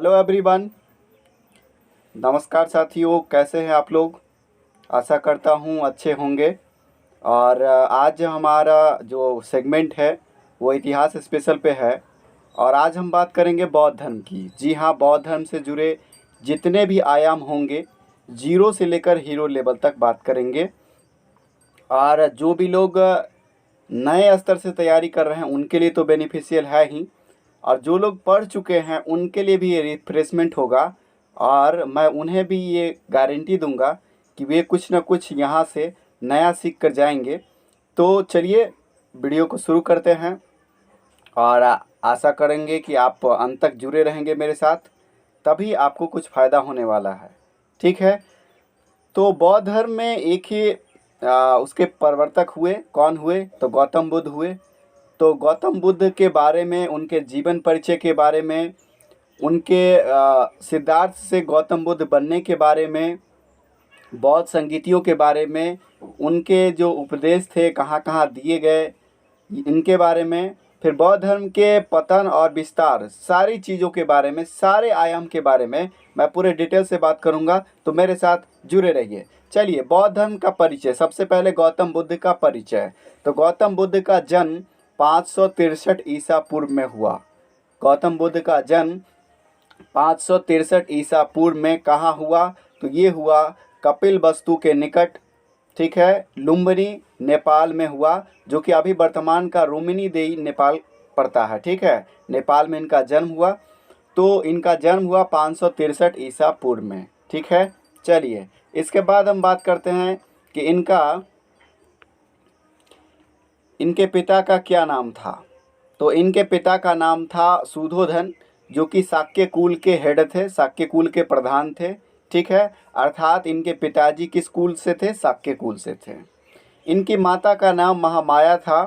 Hello everyone. नमस्कार साथियों, कैसे हैं आप लोग? आशा करता हूँ अच्छे होंगे। और आज हमारा जो सेगमेंट है वो इतिहास स्पेशल पे है। और आज हम बात करेंगे बौद्ध धर्म की। जी हाँ, बौद्ध धर्म से जुड़े जितने भी आयाम होंगे, जीरो से लेकर हीरो लेवल तक बात करेंगे। और जो भी लोग नए स्तर से तैयारी कर रहे हैं उनके लिए तो बेनिफिशियल है ही, और जो लोग पढ़ चुके हैं उनके लिए भी ये रिफ्रेशमेंट होगा। और मैं उन्हें भी ये गारंटी दूंगा कि वे कुछ ना कुछ यहाँ से नया सीख कर जाएंगे। तो चलिए वीडियो को शुरू करते हैं, और आशा करेंगे कि आप अंत तक जुड़े रहेंगे मेरे साथ, तभी आपको कुछ फ़ायदा होने वाला है। ठीक है, तो बौद्ध धर्म में एक ही उसके प्रवर्तक हुए। कौन हुए? तो गौतम बुद्ध हुए। तो गौतम बुद्ध के बारे में, उनके जीवन परिचय के बारे में, उनके सिद्धार्थ से गौतम बुद्ध बनने के बारे में, बौद्ध संगीतियों के बारे में, उनके जो उपदेश थे कहाँ कहाँ दिए गए, इनके बारे में, फिर बौद्ध धर्म के पतन और विस्तार, सारी चीज़ों के बारे में, सारे आयाम के बारे में मैं पूरे डिटेल से बात करूंगा। तो मेरे साथ जुड़े रहिए। चलिए, बौद्ध धर्म का परिचय। सबसे पहले गौतम बुद्ध का परिचय। तो गौतम बुद्ध का जन्म 563 ईसा पूर्व में हुआ। गौतम बुद्ध का जन्म 563 ईसा पूर्व में कहाँ हुआ? तो ये हुआ कपिलवस्तु के निकट। ठीक है, लुम्बिनी नेपाल में हुआ, जो कि अभी वर्तमान का रुक्मिणीदेही नेपाल पड़ता है। ठीक है, नेपाल में इनका जन्म हुआ। तो इनका जन्म हुआ 563 ईसा पूर्व में। ठीक है, चलिए इसके बाद हम बात करते हैं कि इनके पिता का क्या नाम था। तो इनके पिता का नाम था सुधोधन, जो कि शाक्य कुल के हेड थे, शाक्य कुल के प्रधान थे। ठीक है, अर्थात इनके पिताजी किस कुल से थे? शाक्य कुल से थे। इनकी माता का नाम महामाया था।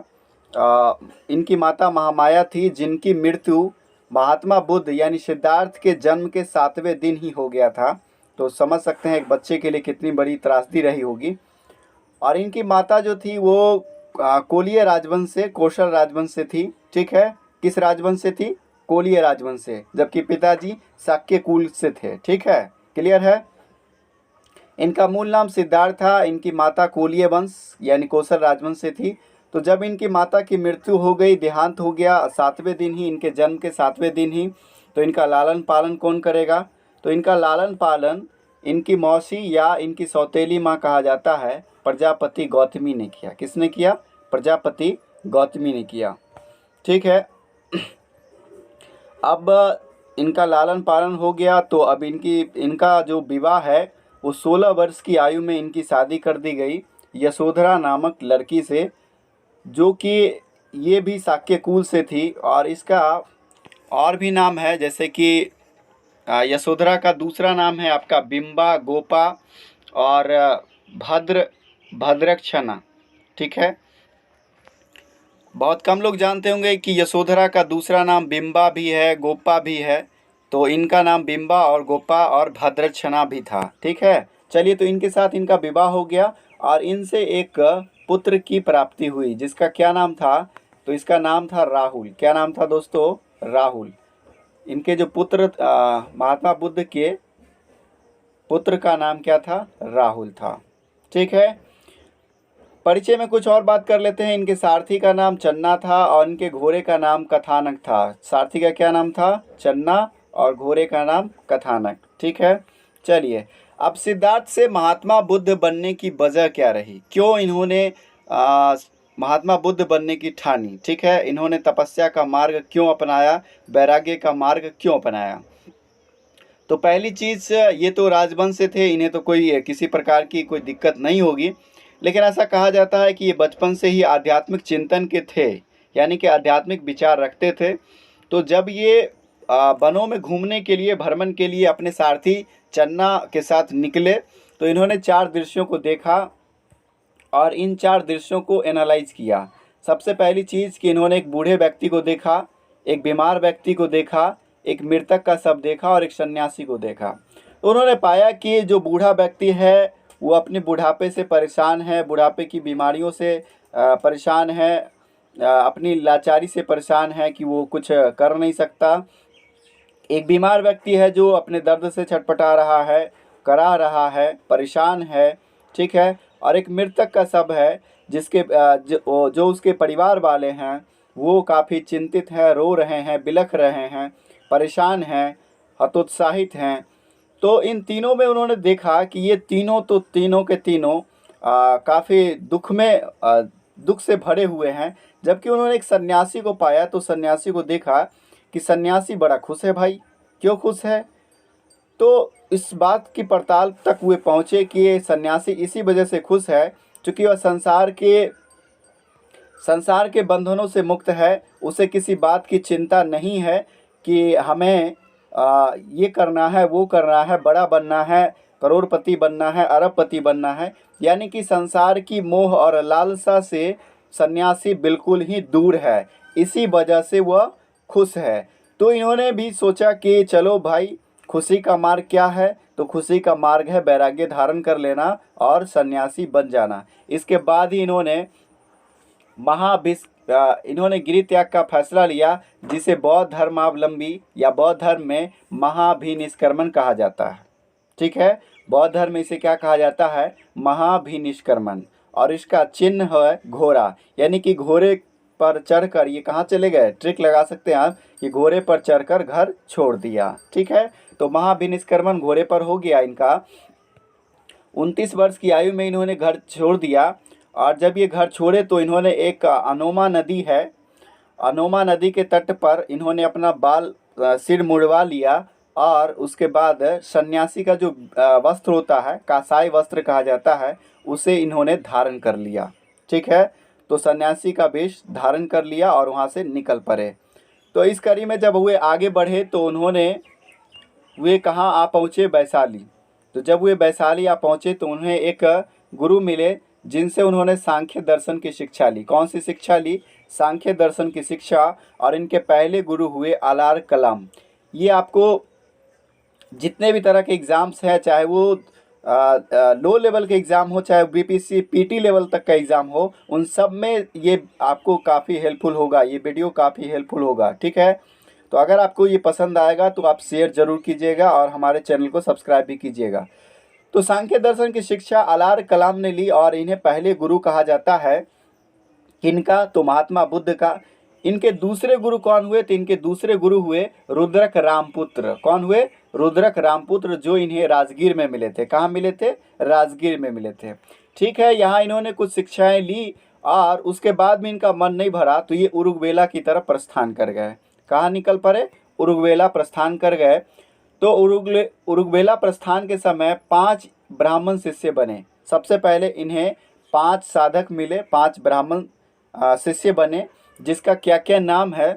इनकी माता महामाया थी, जिनकी मृत्यु महात्मा बुद्ध यानी सिद्धार्थ के जन्म के 7वें दिन ही हो गया था। तो समझ सकते हैं एक बच्चे के लिए कितनी बड़ी त्रासदी रही होगी। और इनकी माता जो थी वो कोलीय राजवंश से, कौशल राजवंश से थी। ठीक है, किस राजवंश से थी? कोलीय राजवंश से, जबकि पिताजी शाक्य कुल से थे। ठीक है, क्लियर है। इनका मूल नाम सिद्धार्थ था। इनकी माता कोलीय वंश यानी कौशल राजवंश से थी। तो जब इनकी माता की मृत्यु हो गई, देहांत हो गया 7वें दिन ही, इनके जन्म के 7वें दिन ही, तो इनका लालन पालन कौन करेगा? तो इनका लालन पालन इनकी मौसी या इनकी सौतेली माँ कहा जाता है, प्रजापति गौतमी ने किया। किसने किया? प्रजापति गौतमी ने किया। ठीक है, अब इनका लालन पालन हो गया, तो अब इनका जो विवाह है वो 16 वर्ष की आयु में इनकी शादी कर दी गई यशोधरा नामक लड़की से, जो कि ये भी शाक्य कुल से थी। और इसका और भी नाम है, जैसे कि यशोधरा का दूसरा नाम है आपका बिंबा, गोपा और भद्रक्षणा। ठीक है, बहुत कम लोग जानते होंगे कि यशोधरा का दूसरा नाम बिंबा भी है, गोपा भी है। तो इनका नाम बिंबा और गोपा और भद्रक्षणा भी था। ठीक है, चलिए, तो इनके साथ इनका विवाह हो गया और इनसे एक पुत्र की प्राप्ति हुई, जिसका क्या नाम था? तो इसका नाम था राहुल। क्या नाम था दोस्तों? राहुल। इनके जो पुत्र महात्मा बुद्ध के पुत्र का नाम क्या था? राहुल था। ठीक है, परिचय में कुछ और बात कर लेते हैं। इनके सारथी का नाम चन्ना था और इनके घोड़े का नाम कथानक था। सारथी का क्या नाम था? चन्ना, और घोड़े का नाम कथानक। ठीक है, चलिए, अब सिद्धार्थ से महात्मा बुद्ध बनने की वजह क्या रही? क्यों इन्होंने महात्मा बुद्ध बनने की ठानी? ठीक है, इन्होंने तपस्या का मार्ग क्यों अपनाया? वैराग्य का मार्ग क्यों अपनाया? तो पहली चीज़, ये तो राजवंश से थे, इन्हें तो कोई किसी प्रकार की कोई दिक्कत नहीं होगी। लेकिन ऐसा कहा जाता है कि ये बचपन से ही आध्यात्मिक चिंतन के थे, यानी कि आध्यात्मिक विचार रखते थे। तो जब ये वनों में घूमने के लिए, भ्रमण के लिए अपने सारथी चन्ना के साथ निकले, तो इन्होंने 4 दृश्यों को देखा और इन 4 दृश्यों को एनालाइज किया। सबसे पहली चीज़ कि इन्होंने एक बूढ़े व्यक्ति को देखा, एक बीमार व्यक्ति को देखा, एक मृतक का शव देखा और एक सन्यासी को देखा। तो उन्होंने पाया कि जो बूढ़ा व्यक्ति है वो अपने बुढ़ापे से परेशान है, बुढ़ापे की बीमारियों से परेशान है, अपनी लाचारी से परेशान है कि वो कुछ कर नहीं सकता। एक बीमार व्यक्ति है जो अपने दर्द से छटपटा रहा है, करा रहा है, परेशान है, ठीक है। और एक मृतक का शव है जिसके जो उसके परिवार वाले हैं वो काफ़ी चिंतित हैं, रो रहे हैं, बिलख रहे हैं, परेशान हैं, हतोत्साहित हैं। तो इन तीनों में उन्होंने देखा कि ये तीनों तो तीनों के तीनों काफ़ी दुख से भरे हुए हैं। जबकि उन्होंने एक सन्यासी को पाया तो सन्यासी को देखा कि सन्यासी बड़ा खुश है भाई। क्यों खुश है? तो इस बात की पड़ताल तक वे पहुँचे कि ये सन्यासी इसी वजह से खुश है क्योंकि वह संसार के बंधनों से मुक्त है। उसे किसी बात की चिंता नहीं है कि हमें ये करना है, वो करना है, बड़ा बनना है, करोड़पति बनना है, अरबपति बनना है। यानी कि संसार की मोह और लालसा से सन्यासी बिल्कुल ही दूर है। इसी वजह से वह खुश है। तो इन्होंने भी सोचा कि चलो भाई, खुशी का मार्ग क्या है? तो खुशी का मार्ग है वैराग्य धारण कर लेना और सन्यासी बन जाना। इसके बाद ही इन्होंने गिरि त्याग का फैसला लिया, जिसे बौद्ध धर्मावलंबी या बौद्ध धर्म में महाभिनिष्क्रमण कहा जाता है। ठीक है, बौद्ध धर्म में इसे क्या कहा जाता है? महाभिनिष्क्रमण। और इसका चिन्ह है घोड़ा, यानी कि घोड़े पर चढ़कर ये कहाँ चले गए? ट्रिक लगा सकते हैं आप कि घोड़े पर चढ़कर घर छोड़ दिया। ठीक है, तो महाभिनिष्क्रमण घोड़े पर हो गया इनका। 29 वर्ष की आयु में इन्होंने घर छोड़ दिया। और जब ये घर छोड़े तो इन्होंने एक अनोमा नदी है, अनोमा नदी के तट पर इन्होंने अपना सिर मुड़वा लिया। और उसके बाद सन्यासी का जो वस्त्र होता है, कासाई वस्त्र कहा जाता है, उसे इन्होंने धारण कर लिया। ठीक है, तो सन्यासी का वेश धारण कर लिया और वहाँ से निकल पड़े। तो इस कड़ी में जब वे आगे बढ़े तो वे कहाँ आ पहुँचे? वैशाली। तो जब वे वैशाली आ पहुँचे तो उन्हें एक गुरु मिले जिनसे उन्होंने सांख्य दर्शन की शिक्षा ली। कौन सी शिक्षा ली? सांख्य दर्शन की शिक्षा। और इनके पहले गुरु हुए आलार कलाम। ये आपको जितने भी तरह के एग्ज़ाम्स हैं, चाहे वो लो लेवल के एग्ज़ाम हो, चाहे बीपीसी पीटी लेवल तक का एग्ज़ाम हो, उन सब में ये आपको काफ़ी हेल्पफुल होगा, ये वीडियो काफ़ी हेल्पफुल होगा। ठीक है, तो अगर आपको ये पसंद आएगा तो आप शेयर ज़रूर कीजिएगा और हमारे चैनल को सब्सक्राइब भी कीजिएगा। तो सांख्य दर्शन की शिक्षा आलार कलाम ने ली और इन्हें पहले गुरु कहा जाता है। किनका? तो महात्मा बुद्ध का। इनके दूसरे गुरु कौन हुए? तो इनके दूसरे गुरु हुए रुद्रक रामपुत्र। कौन हुए? रुद्रक रामपुत्र, जो इन्हें राजगीर में मिले थे। कहाँ मिले थे? राजगीर में मिले थे। ठीक है, यहाँ इन्होंने कुछ शिक्षाएं ली और उसके बाद भी इनका मन नहीं भरा तो ये उरुग्वेला की तरफ प्रस्थान कर गए। कहाँ निकल पड़े? उरुग्वेला प्रस्थान कर गए। तो उरुग्वेला प्रस्थान के समय 5 ब्राह्मण शिष्य बने। सबसे पहले इन्हें 5 साधक मिले, 5 ब्राह्मण शिष्य बने, जिसका क्या क्या नाम है?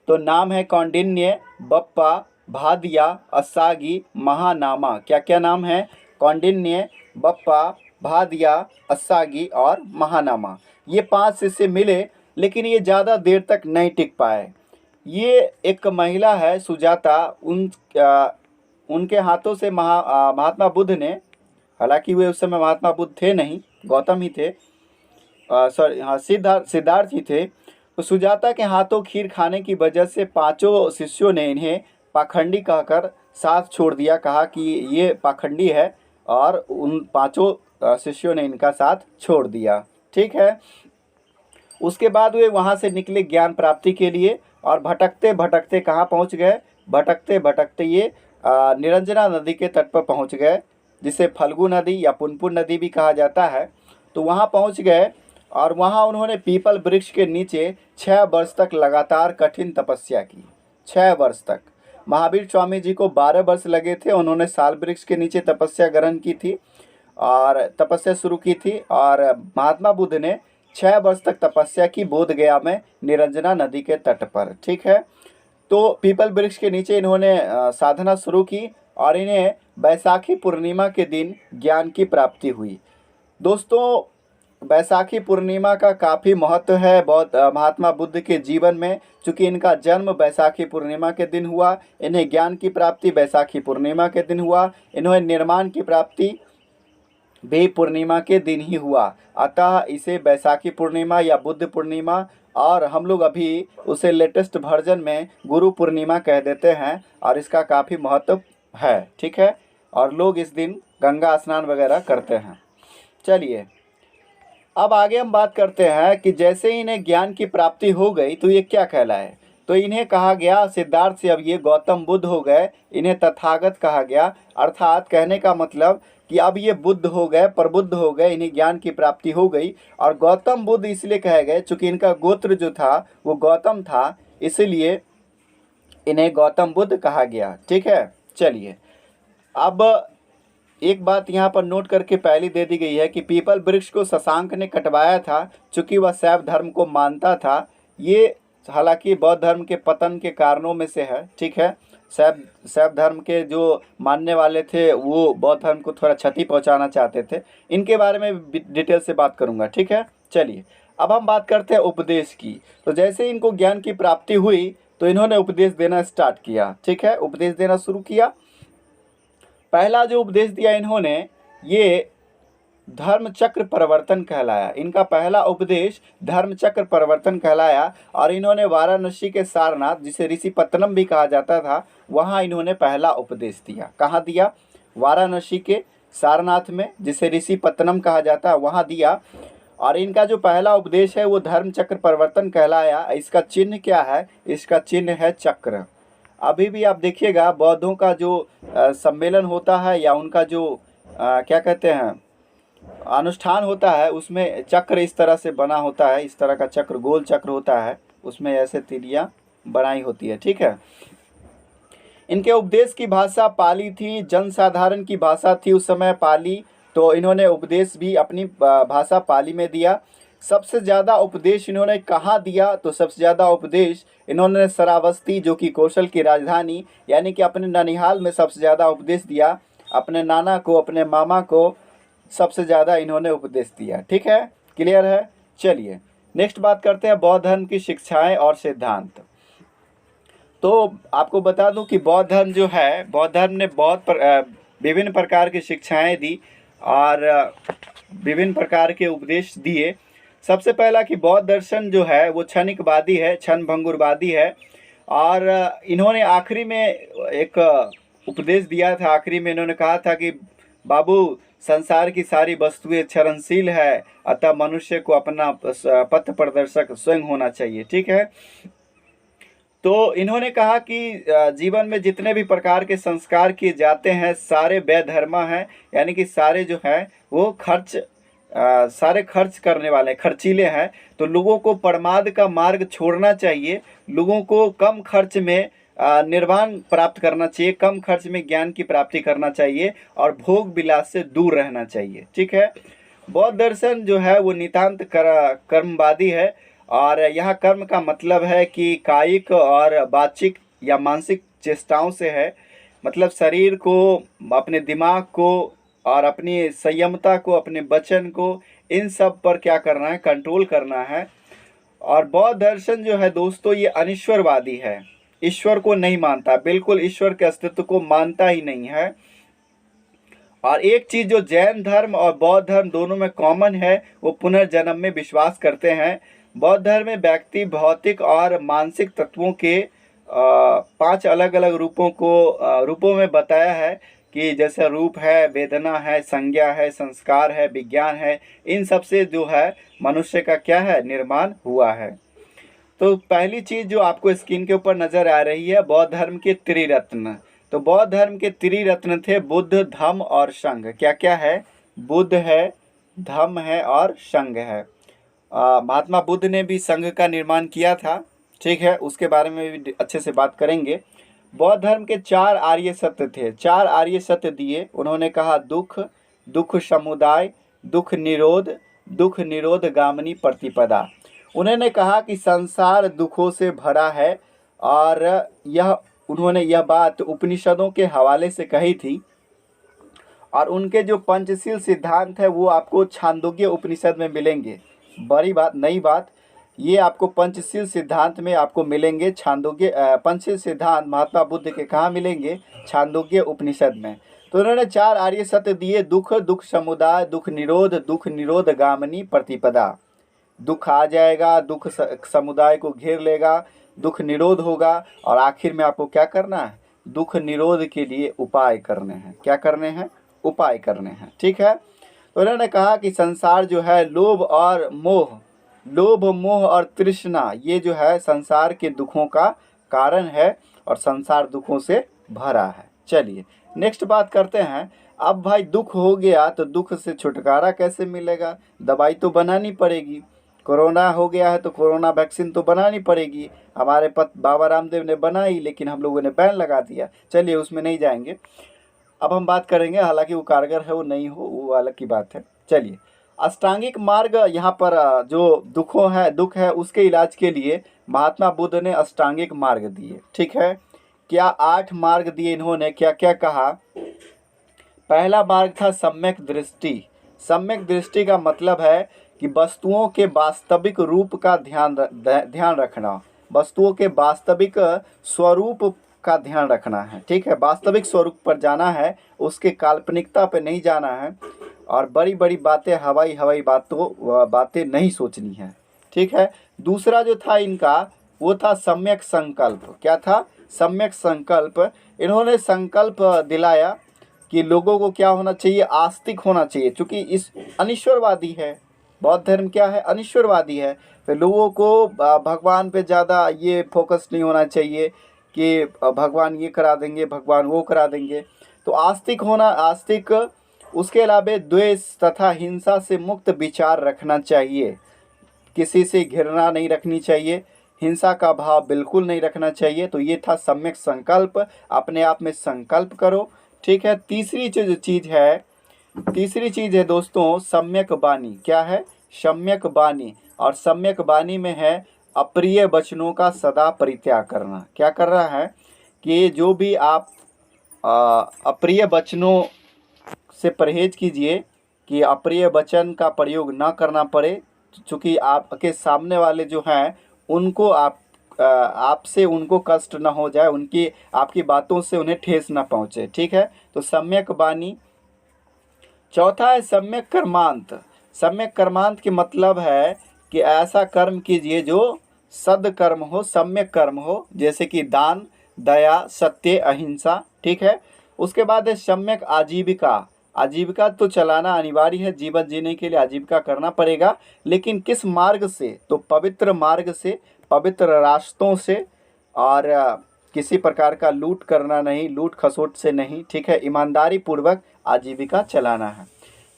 तो नाम है कौंडिन्य, बप्पा, भादिया, असागी, महानामा। क्या क्या नाम है? कौंडिन्य, बप्पा, भादिया, असागी और महानामा। ये 5 शिष्य मिले, लेकिन ये ज़्यादा देर तक नहीं टिक पाए। ये एक महिला है सुजाता, उनके हाथों से महात्मा बुद्ध ने, हालांकि वे उस समय महात्मा बुद्ध थे नहीं, गौतम ही थे, सिद्धार्थ ही थे। तो सुजाता के हाथों खीर खाने की वजह से 5 शिष्यों ने इन्हें पाखंडी कहकर साथ छोड़ दिया। कहा कि ये पाखंडी है और उन 5 शिष्यों ने इनका साथ छोड़ दिया। ठीक है, उसके बाद वे वहाँ से निकले ज्ञान प्राप्ति के लिए और भटकते भटकते कहाँ पहुँच गए? भटकते भटकते ये निरंजना नदी के तट पर पहुँच गए, जिसे फल्गु नदी या पुनपुन नदी भी कहा जाता है। तो वहाँ पहुँच गए और वहाँ उन्होंने पीपल वृक्ष के नीचे 6 वर्ष तक लगातार कठिन तपस्या की। 6 वर्ष तक। महावीर स्वामी जी को 12 वर्ष लगे थे। उन्होंने साल वृक्ष के नीचे तपस्या ग्रहण की थी और तपस्या शुरू की थी। और महात्मा बुद्ध ने 6 वर्ष तक तपस्या की बोध गया में निरंजना नदी के तट पर। ठीक है, तो पीपल वृक्ष के नीचे इन्होंने साधना शुरू की और इन्हें बैसाखी पूर्णिमा के दिन ज्ञान की प्राप्ति हुई। दोस्तों, बैसाखी पूर्णिमा का काफ़ी महत्व है महात्मा बुद्ध के जीवन में। चूँकि इनका जन्म बैसाखी पूर्णिमा के दिन हुआ, इन्हें ज्ञान की प्राप्ति बैसाखी पूर्णिमा के दिन हुआ, इन्हें निर्माण की प्राप्ति भी पूर्णिमा के दिन ही हुआ, अतः इसे बैसाखी पूर्णिमा या बुद्ध पूर्णिमा, और हम लोग अभी उसे लेटेस्ट वर्जन में गुरु पूर्णिमा कह देते हैं, और इसका काफ़ी महत्व है। ठीक है, और लोग इस दिन गंगा स्नान वगैरह करते हैं। चलिए अब आगे हम बात करते हैं कि जैसे ही इन्हें ज्ञान की प्राप्ति हो गई तो ये क्या कहलाए। तो इन्हें कहा गया सिद्धार्थ से अब ये गौतम बुद्ध हो गए, इन्हें तथागत कहा गया। अर्थात कहने का मतलब कि अब ये बुद्ध हो गए, प्रबुद्ध हो गए, इन्हें ज्ञान की प्राप्ति हो गई। और गौतम बुद्ध इसलिए कहे गए चूँकि इनका गोत्र जो था वो गौतम था, इसलिए इन्हें गौतम बुद्ध कहा गया। ठीक है, चलिए अब एक बात यहाँ पर नोट करके पहले दे दी गई है कि पीपल वृक्ष को शशांक ने कटवाया था चूँकि वह शैव धर्म को मानता था। ये हालांकि बौद्ध धर्म के पतन के कारणों में से है। ठीक है, शैव धर्म के जो मानने वाले थे वो बौद्ध धर्म को थोड़ा क्षति पहुंचाना चाहते थे। इनके बारे में डिटेल से बात करूंगा। ठीक है, चलिए अब हम बात करते हैं उपदेश की। तो जैसे इनको ज्ञान की प्राप्ति हुई तो इन्होंने उपदेश देना स्टार्ट किया। ठीक है, उपदेश देना शुरू किया। पहला जो उपदेश दिया इन्होंने, ये धर्म चक्र परिवर्तन कहलाया। इनका पहला उपदेश धर्म चक्र परिवर्तन कहलाया। और इन्होंने वाराणसी के सारनाथ, जिसे ऋषिपत्तनम भी कहा जाता था, वहाँ इन्होंने पहला उपदेश दिया। कहाँ दिया? वाराणसी के सारनाथ में, जिसे ऋषिपत्तनम कहा जाता है, वहाँ दिया। और इनका जो पहला उपदेश है वो धर्म चक्र परिवर्तन कहलाया। इसका चिन्ह क्या है? इसका चिन्ह है चक्र। अभी भी आप देखिएगा बौद्धों का जो सम्मेलन होता है या उनका जो क्या कहते हैं अनुष्ठान होता है, उसमें चक्र इस तरह से बना होता है। इस तरह का चक्र, गोल चक्र होता है, उसमें ऐसे तीलियां बनाई होती है। ठीक है, इनके उपदेश की भाषा पाली थी, जनसाधारण की भाषा थी उस समय पाली। तो इन्होंने उपदेश भी अपनी भाषा पाली में दिया। सबसे ज़्यादा उपदेश इन्होंने कहाँ दिया? तो सबसे ज़्यादा उपदेश इन्होंने श्रावस्ती, जो कि कौशल की राजधानी, यानी कि अपने ननिहाल में सबसे ज़्यादा उपदेश दिया। अपने नाना को, अपने मामा को सबसे ज़्यादा इन्होंने उपदेश दिया। ठीक है, क्लियर है? चलिए नेक्स्ट बात करते हैं बौद्ध धर्म की शिक्षाएं और सिद्धांत। तो आपको बता दूं कि बौद्ध धर्म जो है, बौद्ध धर्म ने विभिन्न प्रकार की शिक्षाएं दी और विभिन्न प्रकार के उपदेश दिए। सबसे पहला कि बौद्ध दर्शन जो है वो क्षणिकवादी है, क्षण भंगुरवादी है। और इन्होंने आखिरी में एक उपदेश दिया था। आखिरी में इन्होंने कहा था कि बाबू, संसार की सारी वस्तुएं क्षरणशील है, अतः मनुष्य को अपना पथ प्रदर्शक स्वयं होना चाहिए। ठीक है, तो इन्होंने कहा कि जीवन में जितने भी प्रकार के संस्कार किए जाते हैं सारे वैधर्मा हैं, यानी कि सारे जो हैं वो सारे खर्च करने वाले, खर्चीले हैं। तो लोगों को परमार्थ का मार्ग छोड़ना चाहिए, लोगों को कम खर्च में निर्वाण प्राप्त करना चाहिए, कम खर्च में ज्ञान की प्राप्ति करना चाहिए और भोग विलास से दूर रहना चाहिए। ठीक है, बौद्ध दर्शन जो है वो नितांत कर्मवादी है। और यहाँ कर्म का मतलब है कि कायिक और वाचिक या मानसिक चेष्टाओं से है। मतलब शरीर को, अपने दिमाग को और अपनी संयमता को, अपने वचन को, इन सब पर क्या करना है? कंट्रोल करना है। और बौद्ध दर्शन जो है दोस्तों ये अनिश्वरवादी है, ईश्वर को नहीं मानता, बिल्कुल ईश्वर के अस्तित्व को मानता ही नहीं है। और एक चीज़ जो जैन धर्म और बौद्ध धर्म दोनों में कॉमन है, वो पुनर्जन्म में विश्वास करते हैं। बौद्ध धर्म में व्यक्ति भौतिक और मानसिक तत्वों के 5 अलग अलग रूपों में बताया है कि जैसे रूप है, वेदना है, संज्ञा है, संस्कार है, विज्ञान है। इन सब से जो है मनुष्य का क्या है? निर्माण हुआ है। तो पहली चीज़ जो आपको स्क्रीन के ऊपर नज़र आ रही है, बौद्ध धर्म के त्रिरत्न। तो बौद्ध धर्म के त्रिरत्न थे बुद्ध, धम्म और संघ। क्या क्या है? बुद्ध है, धम्म है और संघ है। महात्मा बुद्ध ने भी संघ का निर्माण किया था। ठीक है, उसके बारे में भी अच्छे से बात करेंगे। बौद्ध धर्म के 4 आर्य सत्य थे, 4 आर्य सत्य दिए। उन्होंने कहा दुख, दुख समुदाय, दुख निरोध गामिनी प्रतिपदा। उन्होंने कहा कि संसार दुखों से भरा है। और उन्होंने यह बात उपनिषदों के हवाले से कही थी। और उनके जो पंचशील सिद्धांत है वो आपको छांदोग्य उपनिषद में मिलेंगे। बड़ी बात, नई बात, ये आपको पंचशील सिद्धांत में आपको मिलेंगे। छांदोग्य पंचशील सिद्धांत महात्मा बुद्ध के कहाँ मिलेंगे? छांदोग्य उपनिषद में। तो उन्होंने 4 आर्य सत्य दिए। दुख, दुख समुदाय, दुख निरोध गामिनी प्रतिपदा। दुख आ जाएगा, दुख समुदाय को घेर लेगा, दुख निरोध होगा, और आखिर में आपको क्या करना है? दुख निरोध के लिए उपाय करने हैं। क्या करने हैं? उपाय करने हैं। ठीक है। तो उन्होंने कहा कि संसार जो है लोभ मोह और तृष्णा, ये जो है संसार के दुखों का कारण है और संसार दुखों से भरा है। चलिए नेक्स्ट बात करते हैं। अब भाई दुख हो गया तो दुख से छुटकारा कैसे मिलेगा? दवाई तो बनानी पड़ेगी। कोरोना हो गया है तो कोरोना वैक्सीन तो बनानी पड़ेगी। हमारे बाबा रामदेव ने बनाई, लेकिन हम लोगों ने बैन लगा दिया। चलिए उसमें नहीं जाएंगे। अब हम बात करेंगे, हालांकि वो कारगर है वो नहीं हो, वो अलग की बात है। चलिए अष्टांगिक मार्ग, यहाँ पर जो दुख है उसके इलाज के लिए महात्मा बुद्ध ने अष्टांगिक मार्ग दिए। ठीक है। क्या 8 मार्ग दिए इन्होंने। क्या क्या कहा? पहला मार्ग था सम्यक दृष्टि। सम्यक दृष्टि का मतलब है कि वस्तुओं के वास्तविक रूप का ध्यान रखना, वस्तुओं के वास्तविक स्वरूप का ध्यान रखना है। ठीक है। वास्तविक स्वरूप पर जाना है, उसके काल्पनिकता पे नहीं जाना है, और बड़ी बड़ी बातें, हवाई बातें नहीं सोचनी है। ठीक है। दूसरा जो था इनका, वो था सम्यक संकल्प। क्या था? सम्यक संकल्प। इन्होंने संकल्प दिलाया कि लोगों को क्या होना चाहिए? आस्तिक होना चाहिए। चूँकि इस अनिश्वरवादी है, बौद्ध धर्म क्या है? अनिश्वरवादी है। तो लोगों को भगवान पे ज़्यादा ये फोकस नहीं होना चाहिए कि भगवान ये करा देंगे, भगवान वो करा देंगे। तो आस्तिक होना, आस्तिक। उसके अलावा द्वेष तथा हिंसा से मुक्त विचार रखना चाहिए। किसी से घृणा नहीं रखनी चाहिए, हिंसा का भाव बिल्कुल नहीं रखना चाहिए। तो ये था सम्यक संकल्प। अपने आप में संकल्प करो। ठीक है। तीसरी चीज़ है दोस्तों सम्यक वाणी। क्या है? सम्यक वाणी। और सम्यक वाणी में है अप्रिय वचनों का सदा परित्याग करना। क्या कर रहा है कि जो भी आप अप्रिय वचनों से परहेज कीजिए, कि अप्रिय वचन का प्रयोग ना करना पड़े, चूँकि आपके सामने वाले जो हैं उनको आपसे उनको कष्ट ना हो जाए, उनकी आपकी बातों से उन्हें ठेस ना पहुँचे। ठीक है। तो सम्यक वाणी। चौथा है सम्यक कर्मांत। सम्यक कर्मांत के मतलब है कि ऐसा कर्म कीजिए जो सद्कर्म हो, सम्यक कर्म हो, जैसे कि दान, दया, सत्य, अहिंसा। ठीक है। उसके बाद है सम्यक आजीविका। आजीविका तो चलाना अनिवार्य है, जीवन जीने के लिए आजीविका करना पड़ेगा, लेकिन किस मार्ग से? तो पवित्र मार्ग से, पवित्र रास्तों से, और किसी प्रकार का लूट करना नहीं, लूट खसोट से नहीं। ठीक है। ईमानदारी पूर्वक आजीविका चलाना है।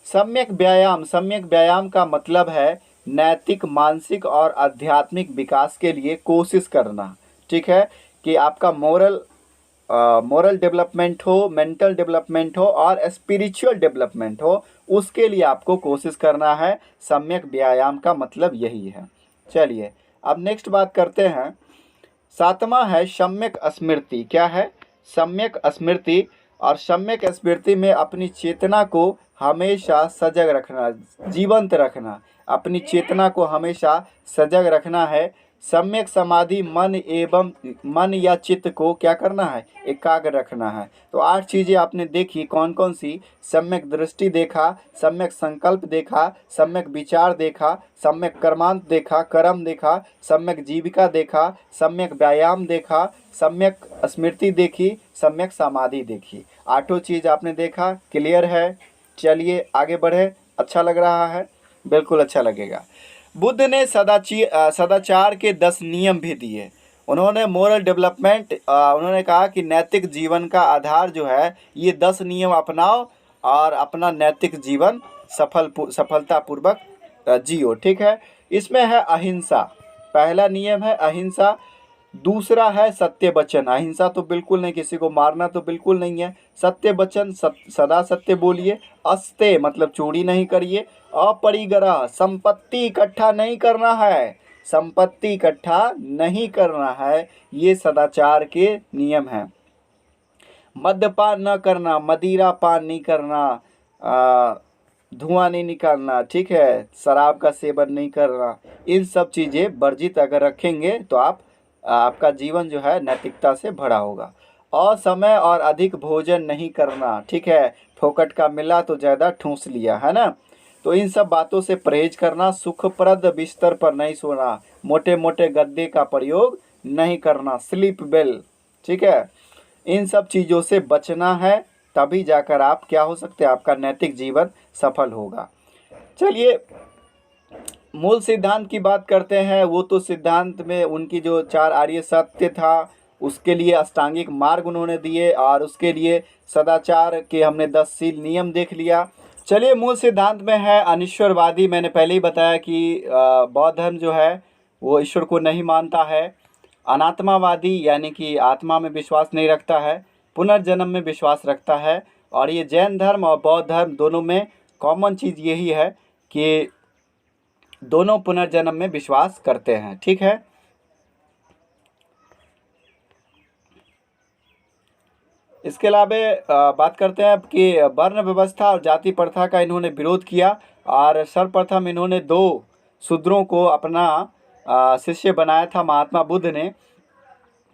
सम्यक व्यायाम। सम्यक व्यायाम का मतलब है नैतिक, मानसिक और आध्यात्मिक विकास के लिए कोशिश करना। ठीक है। कि आपका मोरल डेवलपमेंट हो, मेंटल डेवलपमेंट हो और स्पिरिचुअल डेवलपमेंट हो, उसके लिए आपको कोशिश करना है। सम्यक व्यायाम का मतलब यही है। चलिए अब नेक्स्ट बात करते हैं। 7वां है सम्यक स्मृति। क्या है? सम्यक स्मृति। और सम्यक स्मृति में अपनी चेतना को हमेशा सजग रखना, जीवंत रखना। अपनी चेतना को हमेशा सजग रखना है। सम्यक समाधि, मन या चित्त को क्या करना है? एकाग्र रखना है। तो 8 चीज़ें आपने देखी। कौन कौन सी? सम्यक दृष्टि देखा, सम्यक संकल्प देखा, सम्यक विचार देखा, सम्यक कर्मांत देखा, कर्म देखा, सम्यक जीविका देखा, सम्यक व्यायाम देखा, सम्यक स्मृति देखी, सम्यक समाधि देखी। 8 चीज़ आपने देखा। क्लियर है? चलिए आगे बढ़े। अच्छा लग रहा है? बिल्कुल अच्छा लगेगा। बुद्ध ने सदाचार के 10 नियम भी दिए। उन्होंने मोरल डेवलपमेंट, उन्होंने कहा कि नैतिक जीवन का आधार जो है ये 10 नियम अपनाओ और अपना नैतिक जीवन सफलतापूर्वक जियो। ठीक है। इसमें है अहिंसा। पहला नियम है अहिंसा। दूसरा है सत्य वचन। अहिंसा तो बिल्कुल नहीं, किसी को मारना तो बिल्कुल नहीं है। सत्य वचन, सदा सत्य बोलिए। अस्ते मतलब चोरी नहीं करिए। अपरिग्रह, संपत्ति इकट्ठा नहीं करना है, संपत्ति इकट्ठा नहीं करना है। ये सदाचार के नियम हैं। मद्यपान न करना, मदिरा पान नहीं करना, धुआं नहीं निकालना। ठीक है। शराब का सेवन नहीं करना। इन सब चीज़ें वर्जित अगर रखेंगे तो आपका जीवन जो है नैतिकता से भरा होगा। असमय और अधिक भोजन नहीं करना, ठीक है। फोकट का मिला तो ज़्यादा ठूंस लिया, है ना। तो इन सब बातों से परहेज करना, सुखप्रद बिस्तर पर नहीं सोना, मोटे मोटे गद्दे का प्रयोग नहीं करना, स्लीप वेल, ठीक है। इन सब चीज़ों से बचना है, तभी जाकर आप क्या हो सकते हैं, आपका नैतिक जीवन सफल होगा। चलिए मूल सिद्धांत की बात करते हैं। वो तो सिद्धांत में उनकी जो 4 आर्य सत्य था, उसके लिए अष्टांगिक मार्ग उन्होंने दिए, और उसके लिए सदाचार के हमने 10 शील नियम देख लिया। चलिए मूल सिद्धांत में है अनिश्वरवादी। मैंने पहले ही बताया कि बौद्ध धर्म जो है वो ईश्वर को नहीं मानता है। अनात्मावादी यानी कि आत्मा में विश्वास नहीं रखता है, पुनर्जन्म में विश्वास रखता है। और ये जैन धर्म और बौद्ध धर्म दोनों में कॉमन चीज़ यही है कि दोनों पुनर्जन्म में विश्वास करते हैं, ठीक है। इसके अलावा बात करते हैं कि वर्ण व्यवस्था और जाति प्रथा का इन्होंने विरोध किया, और सर्वप्रथम इन्होंने 2 शूद्रों को अपना शिष्य बनाया था महात्मा बुद्ध ने।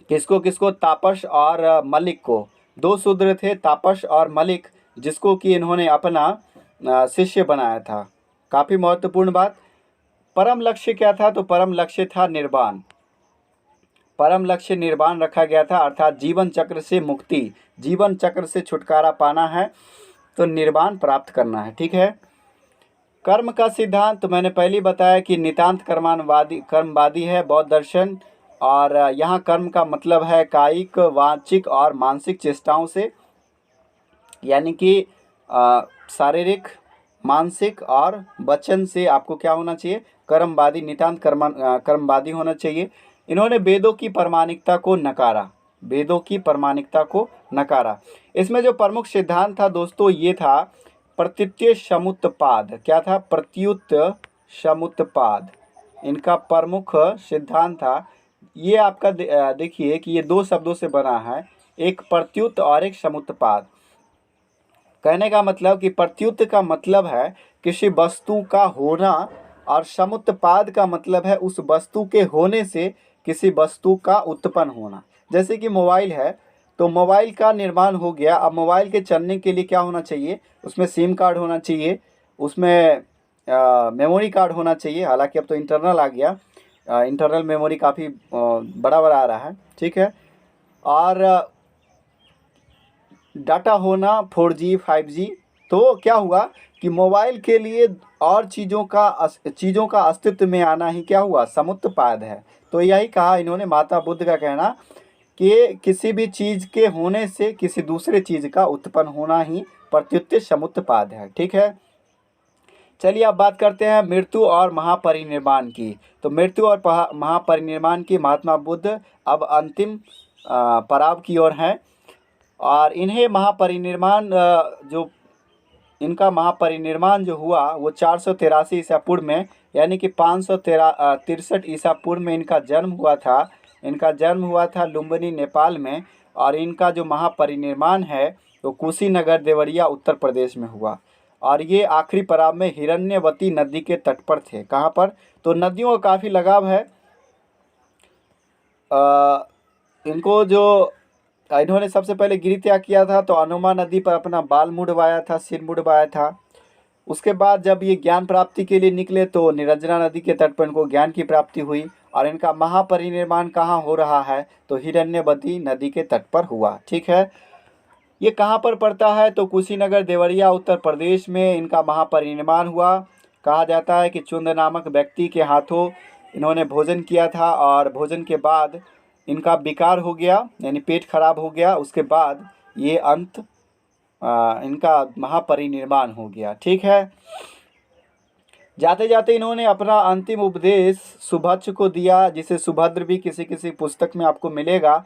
किसको किसको? तापस और मलिक को। 2 शूद्र थे, तापस और मलिक, जिसको कि इन्होंने अपना शिष्य बनाया था। काफ़ी महत्वपूर्ण बात। परम लक्ष्य क्या था? तो परम लक्ष्य था निर्वाण। परम लक्ष्य निर्वाण रखा गया था, अर्थात जीवन चक्र से मुक्ति, जीवन चक्र से छुटकारा पाना है, तो निर्वाण प्राप्त करना है, ठीक है। कर्म का सिद्धांत तो मैंने पहले ही बताया कि नितांत कर्मवादी है बौद्ध दर्शन। और यहाँ कर्म का मतलब है कायिक, वाचिक और मानसिक चेष्टाओं से, यानी कि शारीरिक, मानसिक और वचन से आपको क्या होना चाहिए? कर्मवादी, नितांत कर्मवादी होना चाहिए। इन्होंने वेदों की प्रामाणिकता को नकारा, वेदों की प्रामाणिकता को नकारा। इसमें जो प्रमुख सिद्धांत था दोस्तों, ये था प्रत्युत समुत्पाद। क्या था? प्रत्युत समुत्पाद इनका प्रमुख सिद्धांत था। ये आपका देखिए कि ये 2 शब्दों से बना है, एक प्रत्युत और एक समुत्पाद। कहने का मतलब कि प्रत्युत का मतलब है किसी वस्तु का होना, और समुत्पाद का मतलब है उस वस्तु के होने से किसी वस्तु का उत्पन्न होना। जैसे कि मोबाइल है, तो मोबाइल का निर्माण हो गया। अब मोबाइल के चलने के लिए क्या होना चाहिए? उसमें सिम कार्ड होना चाहिए, उसमें मेमोरी कार्ड होना चाहिए। हालांकि अब तो इंटरनल आ गया, इंटरनल मेमोरी काफ़ी बड़ा बड़ा आ रहा है, ठीक है। और डाटा होना 4G 5G। तो क्या हुआ कि मोबाइल के लिए और चीज़ों का अस्तित्व में आना ही क्या हुआ? समुत्पाद है। तो यही कहा इन्होंने, महात्मा बुद्ध का कहना कि किसी भी चीज़ के होने से किसी दूसरे चीज़ का उत्पन्न होना ही प्रत्युत समुत्पाद है, ठीक है। चलिए अब बात करते हैं मृत्यु और महापरिनिर्वाण की। तो मृत्यु और महापरिनिर्वाण की महात्मा बुद्ध अब अंतिम पड़ाव की ओर हैं। और इन्हें महापरिनिर्वाण इनका महापरिनिर्वाण जो हुआ वो 483 ईसा पूर्व में, यानी कि 563 ईसा पूर्व में इनका जन्म हुआ था। इनका जन्म हुआ था लुम्बिनी, नेपाल में। और इनका जो महापरिनिर्वाण है वो कुशीनगर, देवरिया, उत्तर प्रदेश में हुआ। और ये आखिरी पड़ाव में हिरण्यवती नदी के तट पर थे। कहाँ पर? तो नदियों का काफ़ी लगाव है। इनको जो इन्होंने सबसे पहले गिरी त्याग किया था, तो अनुमा नदी पर अपना बाल मुड़वाया था, सिर मुड़वाया था। उसके बाद जब ये ज्ञान प्राप्ति के लिए निकले तो निरंजना नदी के तट पर इनको ज्ञान की प्राप्ति हुई। और इनका महापरिनिर्वाण कहाँ हो रहा है? तो हिरण्यवती नदी के तट पर हुआ, ठीक है। ये कहाँ पर पड़ता है? तो कुशीनगर, देवरिया, उत्तर प्रदेश में इनका महापरिनिर्वाण हुआ। कहा जाता है कि चुंद नामक व्यक्ति के हाथों इन्होंने भोजन किया था, और भोजन के बाद इनका विकार हो गया, यानी पेट खराब हो गया। उसके बाद ये इनका महापरिनिर्वाण हो गया, ठीक है। जाते जाते इन्होंने अपना अंतिम उपदेश सुभच्छ को दिया, जिसे सुभद्र भी किसी किसी पुस्तक में आपको मिलेगा।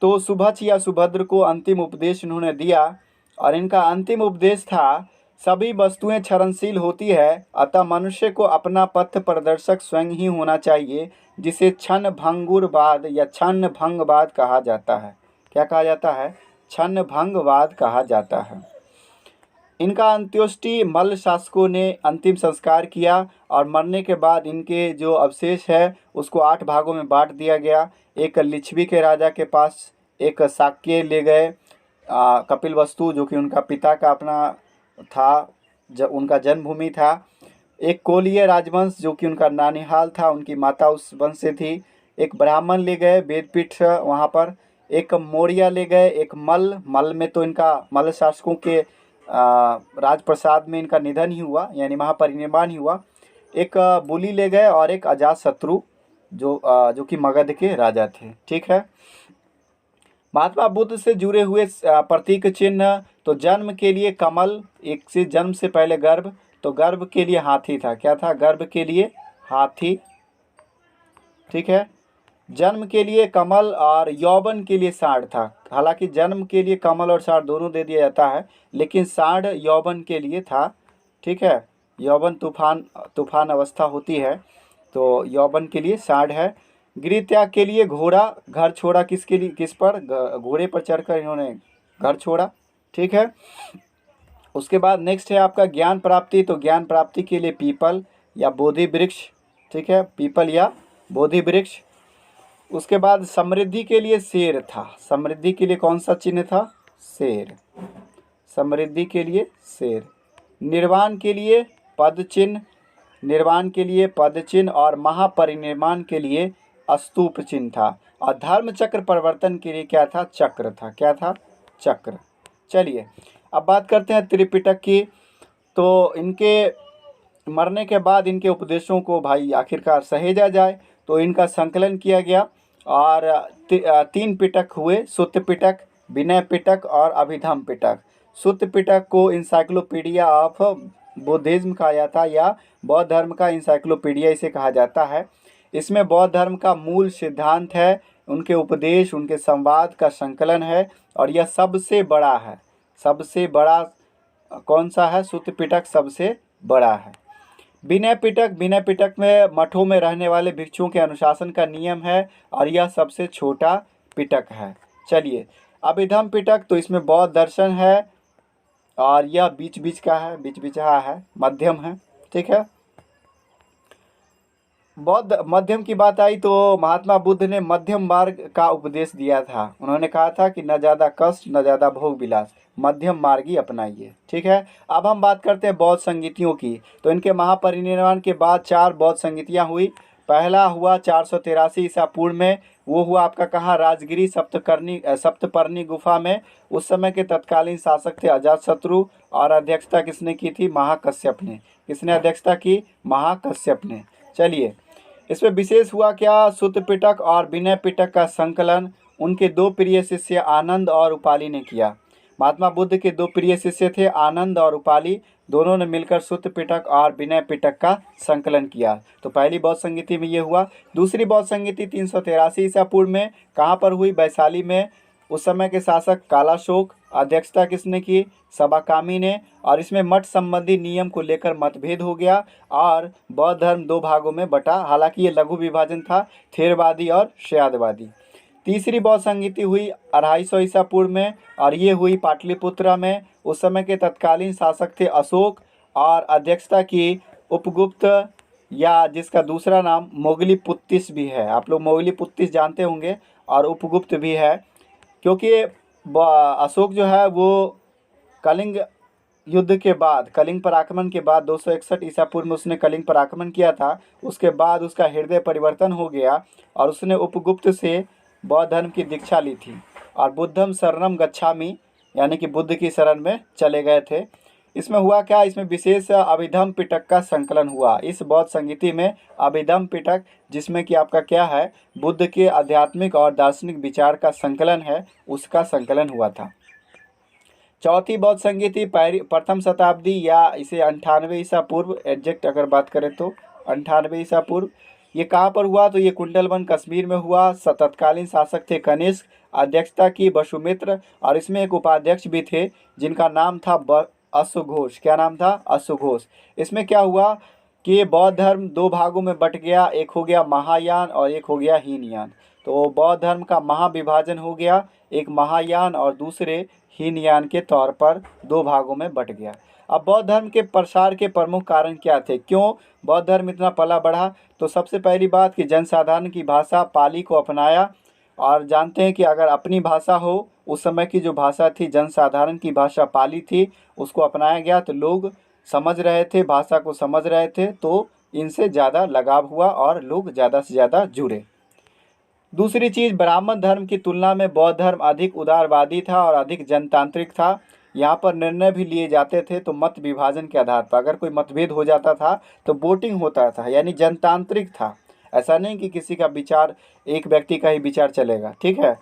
तो सुभच्छ या सुभद्र को अंतिम उपदेश इन्होंने दिया, और इनका अंतिम उपदेश था सभी वस्तुएं क्षरणशील होती है, अतः मनुष्य को अपना पथ प्रदर्शक स्वयं ही होना चाहिए, जिसे क्षण भंगुरवाद या क्षण भंगवाद कहा जाता है। क्या कहा जाता है? क्षण भंगवाद कहा जाता है। इनका अंत्येष्टि मल्ल शासकों ने अंतिम संस्कार किया, और मरने के बाद इनके जो अवशेष है उसको 8 भागों में बांट दिया गया। एक लिच्छवी के राजा के पास एक शाक्य ले गए कपिलवस्तु जो कि उनका पिता का अपना था, उनका जन्मभूमि था। एक कोलीय राजवंश जो कि उनका नानिहाल था, उनकी माता उस वंश से थी। एक ब्राह्मण ले गए वेदपीठ वहाँ पर। एक मौर्य ले गए। एक मल्ल में तो इनका मल्ल शासकों के राजप्रसाद में इनका निधन ही हुआ, यानी महापरिनिर्वाण ही हुआ। एक बुली ले गए और एक अजातशत्रु जो कि मगध के राजा थे। ठीक है। महात्मा बुद्ध से जुड़े हुए प्रतीक चिन्ह, तो जन्म के लिए कमल, एक से जन्म से पहले गर्भ, तो गर्भ के लिए हाथी था। क्या था? गर्भ के लिए हाथी। ठीक है। जन्म के लिए कमल और यौवन के लिए सांड था। हालांकि जन्म के लिए कमल और सांड दोनों दे दिया जाता है, लेकिन सांड यौवन के लिए था। ठीक है। यौवन तूफान अवस्था होती है, तो यौवन के लिए सांड है। गृह त्याग के लिए घोड़ा, घर छोड़ा किसके लिए? किस पर? घोड़े पर चढ़कर इन्होंने घर छोड़ा। ठीक है। उसके बाद नेक्स्ट है आपका ज्ञान प्राप्ति, तो ज्ञान प्राप्ति के लिए पीपल या बोधि वृक्ष। ठीक है, पीपल या बोधि वृक्ष। उसके बाद समृद्धि के लिए शेर था। समृद्धि के लिए कौन सा चिन्ह था? शेर। समृद्धि के लिए शेर। निर्वाण के लिए पद चिन्ह। निर्वाण के लिए पद चिन्ह और महापरिनिर्वाण के लिए स्तूप चिन्ह था। और धर्म चक्र परिवर्तन के लिए क्या था? चक्र था। क्या था? चक्र। चलिए अब बात करते हैं त्रिपिटक की। तो इनके मरने के बाद इनके उपदेशों को भाई आखिरकार सहेजा जाए, तो इनका संकलन किया गया और 3 पिटक हुए, सुत्त पिटक, विनय पिटक और अभिधम पिटक। सुत्त पिटक को इंसाइक्लोपीडिया ऑफ बुद्धिज्म कहा जाता है या बौद्ध धर्म का इंसाइक्लोपीडिया इसे कहा जाता है। इसमें बौद्ध धर्म का मूल सिद्धांत है, उनके उपदेश, उनके संवाद का संकलन है और यह सबसे बड़ा है। सबसे बड़ा कौन सा है? सुत्त पिटक सबसे बड़ा है। विनय पिटक में मठों में रहने वाले भिक्षुओं के अनुशासन का नियम है और यह सबसे छोटा पिटक है। चलिए अभिधम पिटक, तो इसमें बौद्ध दर्शन है और यह बीच बीच का है, बीच बीचहा है, मध्यम है। ठीक है। बौद्ध मध्यम की बात आई तो महात्मा बुद्ध ने मध्यम मार्ग का उपदेश दिया था। उन्होंने कहा था कि न ज़्यादा कष्ट न ज़्यादा भोग विलास, मध्यम मार्ग ही अपनाइए। ठीक है। अब हम बात करते हैं बौद्ध संगीतियों की। तो इनके महापरिनिर्वाण के बाद 4 बौद्ध संगीतियाँ हुई। पहला हुआ 483 ईसा पूर्व में, वो हुआ आपका कहाँ? राजगिरी सप्तपर्णी गुफा में। उस समय के तत्कालीन शासक थे अजातशत्रु और अध्यक्षता किसने की थी? महाकश्यप ने। किसने अध्यक्षता की? महाकश्यप ने। चलिए इसमें विशेष हुआ क्या? सुत्त पिटक और विनय पिटक का संकलन उनके 2 प्रिय शिष्य आनंद और उपाली ने किया। महात्मा बुद्ध के 2 प्रिय शिष्य थे आनंद और उपाली, दोनों ने मिलकर सुत्त पिटक और विनय पिटक का संकलन किया। तो पहली बौद्ध संगीति में ये हुआ। दूसरी बौद्ध संगीति 383 ईसा पूर्व में कहाँ पर हुई? वैशाली में। उस समय के शासक कालाशोक, अध्यक्षता किसने की? सबाकामी ने। और इसमें मठ संबंधी नियम को लेकर मतभेद हो गया और बौद्ध धर्म 2 भागों में बटा। हालांकि ये लघु विभाजन था, थेरवादी और शयादवादी। तीसरी बौद्ध संगीति हुई 250 ईसा पूर्व में और ये हुई पाटलिपुत्रा में। उस समय के तत्कालीन शासक थे अशोक और अध्यक्षता की उपगुप्त, या जिसका दूसरा नाम मोगलीपुत्तिस भी है। आप लोग मोगलीपुत्तिस जानते होंगे और उपगुप्त भी है, क्योंकि अशोक जो है वो कलिंग युद्ध के बाद, कलिंग पर आक्रमण के बाद 261 ईसा पूर्व में उसने कलिंग पर आक्रमण किया था। उसके बाद उसका हृदय परिवर्तन हो गया और उसने उपगुप्त से बौद्ध धर्म की दीक्षा ली थी और बुद्धम शरणम गच्छामि यानी कि बुद्ध की शरण में चले गए थे। इसमें हुआ क्या? इसमें विशेष अभिधम पिटक का संकलन हुआ। इस बौद्ध संगीति में अभिधम पिटक, जिसमें कि आपका क्या है? बुद्ध के आध्यात्मिक और दार्शनिक विचार का संकलन है, उसका संकलन हुआ था। चौथी बौद्ध संगीति प्रथम शताब्दी या इसे 98 ईसा पूर्व, एग्जैक्ट अगर बात करें तो 98 ईसा पूर्व। ये कहाँ पर हुआ? तो ये कुंडलवन कश्मीर में हुआ। तत्कालीन शासक थे कनिष्क, अध्यक्षता की वसुमित्र और इसमें एक उपाध्यक्ष भी थे जिनका नाम था अश्वघोष। क्या नाम था? अश्वघोष। इसमें क्या हुआ कि बौद्ध धर्म 2 भागों में बट गया, एक हो गया महायान और एक हो गया हीनयान। तो बौद्ध धर्म का महाविभाजन हो गया, एक महायान और दूसरे हीनयान के तौर पर 2 भागों में बट गया। अब बौद्ध धर्म के प्रसार के प्रमुख कारण क्या थे? क्यों बौद्ध धर्म इतना पला बढ़ा? तो सबसे पहली बात कि जनसाधारण की भाषा पाली को अपनाया और जानते हैं कि अगर अपनी भाषा हो, उस समय की जो भाषा थी जनसाधारण की भाषा पाली थी, उसको अपनाया गया तो लोग समझ रहे थे, भाषा को समझ रहे थे, तो इनसे ज़्यादा लगाव हुआ और लोग ज़्यादा से ज़्यादा जुड़े। दूसरी चीज़, ब्राह्मण धर्म की तुलना में बौद्ध धर्म अधिक उदारवादी था और अधिक जनतांत्रिक था। यहाँ पर निर्णय भी लिए जाते थे तो मत विभाजन के आधार पर, अगर कोई मतभेद हो जाता था तो वोटिंग होता था, यानी जनतांत्रिक था। ऐसा नहीं कि किसी का विचार, एक व्यक्ति का ही विचार चलेगा, ठीक है।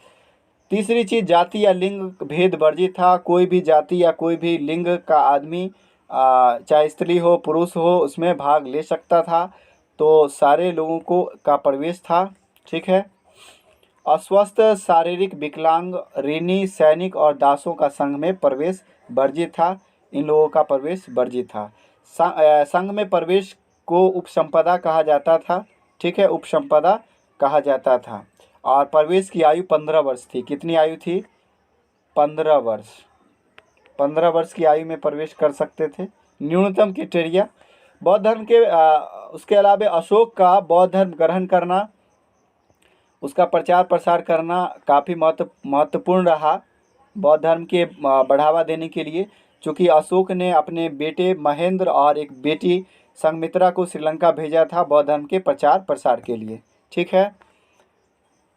तीसरी चीज़, जाति या लिंग भेद वर्जित था। कोई भी जाति या कोई भी लिंग का आदमी, चाहे स्त्री हो पुरुष हो, उसमें भाग ले सकता था, तो सारे लोगों को का प्रवेश था, ठीक है। अस्वस्थ, शारीरिक विकलांग, ऋणी, सैनिक और दासों का संघ में प्रवेश वर्जित था। इन लोगों का प्रवेश वर्जित था। संघ में प्रवेश को उपसंपदा कहा जाता था, ठीक है, उपसंपदा कहा जाता था। और प्रवेश की आयु 15 वर्ष थी। कितनी आयु थी? 15 वर्ष। 15 वर्ष की आयु में प्रवेश कर सकते थे, न्यूनतम क्राइटेरिया। बौद्ध धर्म के उसके अलावा अशोक का बौद्ध धर्म ग्रहण करना, उसका प्रचार प्रसार करना काफ़ी महत्वपूर्ण रहा बौद्ध धर्म के बढ़ावा देने के लिए, चूँकि अशोक ने अपने बेटे महेंद्र और एक बेटी संघमित्रा को श्रीलंका भेजा था बौद्ध धर्म के प्रचार प्रसार के लिए, ठीक है।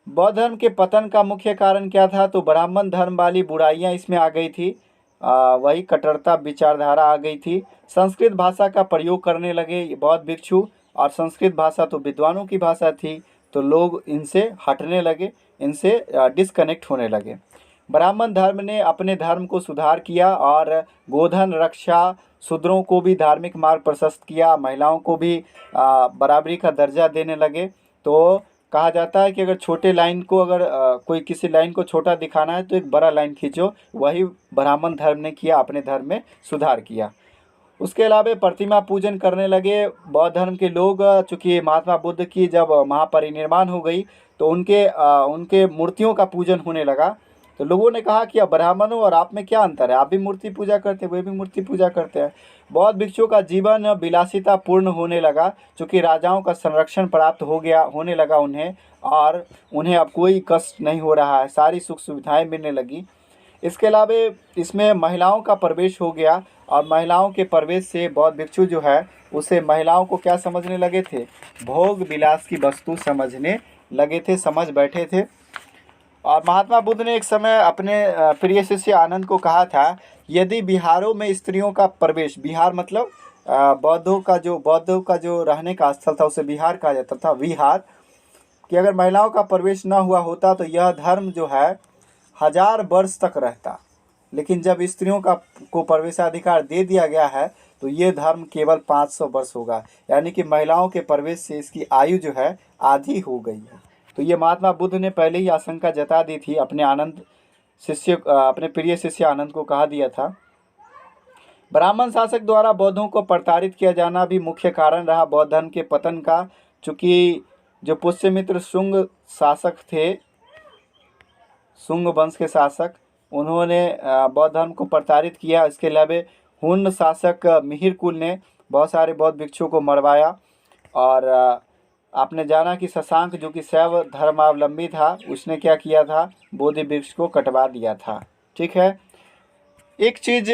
बौद्ध धर्म के पतन का मुख्य कारण क्या था? तो ब्राह्मण धर्म वाली बुराइयां इसमें आ गई थी, वही कट्टरता विचारधारा आ गई थी। संस्कृत भाषा का प्रयोग करने लगे बौद्ध भिक्षु, और संस्कृत भाषा तो विद्वानों की भाषा थी, तो लोग इनसे हटने लगे, इनसे डिस्कनेक्ट होने लगे। ब्राह्मण धर्म ने अपने धर्म को सुधार किया और गोधन रक्षा, शूद्रों को भी धार्मिक मार्ग प्रशस्त किया, महिलाओं को भी बराबरी का दर्जा देने लगे। तो कहा जाता है कि अगर छोटे लाइन को, अगर कोई किसी लाइन को छोटा दिखाना है तो एक बड़ा लाइन खींचो, वही ब्राह्मण धर्म ने किया, अपने धर्म में सुधार किया। उसके अलावा प्रतिमा पूजन करने लगे बौद्ध धर्म के लोग, चूँकि महात्मा बुद्ध की जब महापरिनिर्वाण हो गई तो उनके मूर्तियों का पूजन होने लगा। तो लोगों ने कहा कि अब ब्राह्मणों और आप में क्या अंतर है, आप भी मूर्ति पूजा करते हैं, वे भी मूर्ति पूजा करते हैं। बौद्ध भिक्षुओं का जीवन विलासिता पूर्ण होने लगा, चूँकि राजाओं का संरक्षण प्राप्त होने लगा उन्हें, और उन्हें अब कोई कष्ट नहीं हो रहा है, सारी सुख सुविधाएं मिलने लगी। इसके अलावा इसमें महिलाओं का प्रवेश हो गया, और महिलाओं के प्रवेश से बौद्ध भिक्षु जो है उसे महिलाओं को क्या समझने लगे थे? भोग विलास की वस्तु समझने लगे थे, समझ बैठे थे। और महात्मा बुद्ध ने एक समय अपने प्रिय शिष्य आनंद को कहा था, यदि बिहारों में स्त्रियों का प्रवेश, बिहार मतलब बौद्धों का जो रहने का स्थल था उसे बिहार कहा जाता था, विहार, कि अगर महिलाओं का प्रवेश न हुआ होता तो यह धर्म जो है 1000 वर्ष तक रहता। लेकिन जब स्त्रियों को प्रवेशाधिकार दे दिया गया है तो ये धर्म केवल 500 वर्ष होगा, यानी कि महिलाओं के प्रवेश से इसकी आयु जो है आधी हो गई है। तो ये महात्मा बुद्ध ने पहले ही आशंका जता दी थी, अपने प्रिय शिष्य आनंद को कहा दिया था। ब्राह्मण शासक द्वारा बौद्धों को प्रताड़ित किया जाना भी मुख्य कारण रहा बौद्ध धर्म के पतन का, चूँकि जो पुष्यमित्र शुंग शासक थे, शुंग वंश के शासक, उन्होंने बौद्ध धर्म को प्रताड़ित किया। इसके अलावा हुन शासक मिहिरकुल ने बहुत सारे बौद्ध भिक्षुओं को मरवाया, और आपने जाना कि शशांक जो कि शैव धर्मावलंबी था, उसने क्या किया था? बोधि वृक्ष को कटवा दिया था, ठीक है। एक चीज़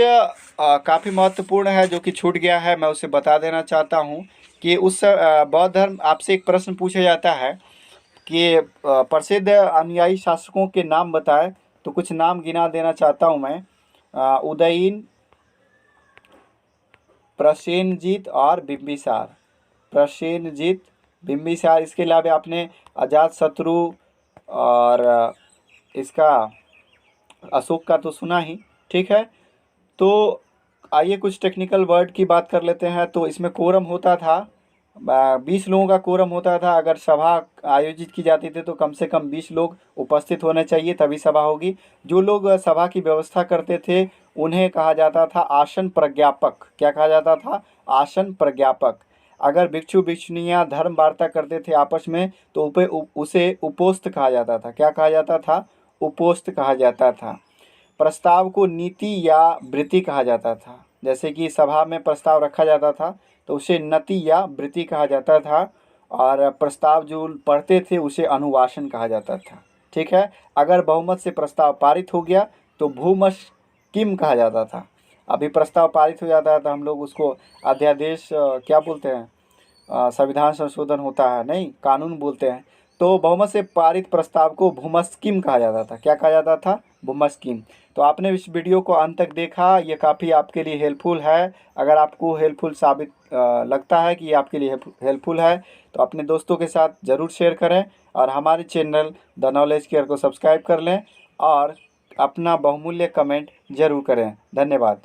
काफ़ी महत्वपूर्ण है जो कि छूट गया है, मैं उसे बता देना चाहता हूँ कि उस बौद्ध धर्म, आपसे एक प्रश्न पूछा जाता है कि प्रसिद्ध अनुयायी शासकों के नाम बताएं, तो कुछ नाम गिना देना चाहता हूँ मैं। उदयीन, प्रसेनजीत और बिंबिसार। प्रसेनजीत, बिंबिसार। इसके अलावा आपने अजातशत्रु और इसका अशोक का तो सुना ही, ठीक है। तो आइए कुछ टेक्निकल वर्ड की बात कर लेते हैं। तो इसमें कोरम होता था, 20 लोगों का कोरम होता था। अगर सभा आयोजित की जाती थी तो कम से कम 20 लोग उपस्थित होने चाहिए, तभी सभा होगी। जो लोग सभा की व्यवस्था करते थे उन्हें कहा जाता था आसन प्रज्ञापक। क्या कहा जाता था? आसन प्रज्ञापक। अगर भिक्षु भिक्षुणियाँ धर्म वार्ता करते थे आपस में तो उसे उपोस्त कहा जाता था। क्या कहा जाता था? उपोस्त कहा जाता था। प्रस्ताव को नीति या वृत्ति कहा जाता था। जैसे कि सभा में प्रस्ताव रखा जाता था तो उसे नति या वृत्ति कहा जाता था, और प्रस्ताव जो पढ़ते थे उसे अनुवासन कहा जाता था। ठीक है। अगर बहुमत से प्रस्ताव पारित हो गया तो भूमस्कीम कहा जाता था। अभी प्रस्ताव पारित हो जाता है तो हम लोग उसको अध्यादेश क्या बोलते हैं, संविधान संशोधन होता है, नहीं कानून बोलते हैं। तो बहुमत से पारित प्रस्ताव को भूमस्कीम कहा जाता था। क्या कहा जाता था? भूमस्कीम। तो आपने इस वीडियो को अंत तक देखा, ये काफ़ी आपके लिए हेल्पफुल है। अगर आपको हेल्पफुल साबित लगता है कि ये आपके लिए हेल्पफुल है तो अपने दोस्तों के साथ ज़रूर शेयर करें और हमारे चैनल द नॉलेज केयर को सब्सक्राइब कर लें और अपना बहुमूल्य कमेंट ज़रूर करें। धन्यवाद।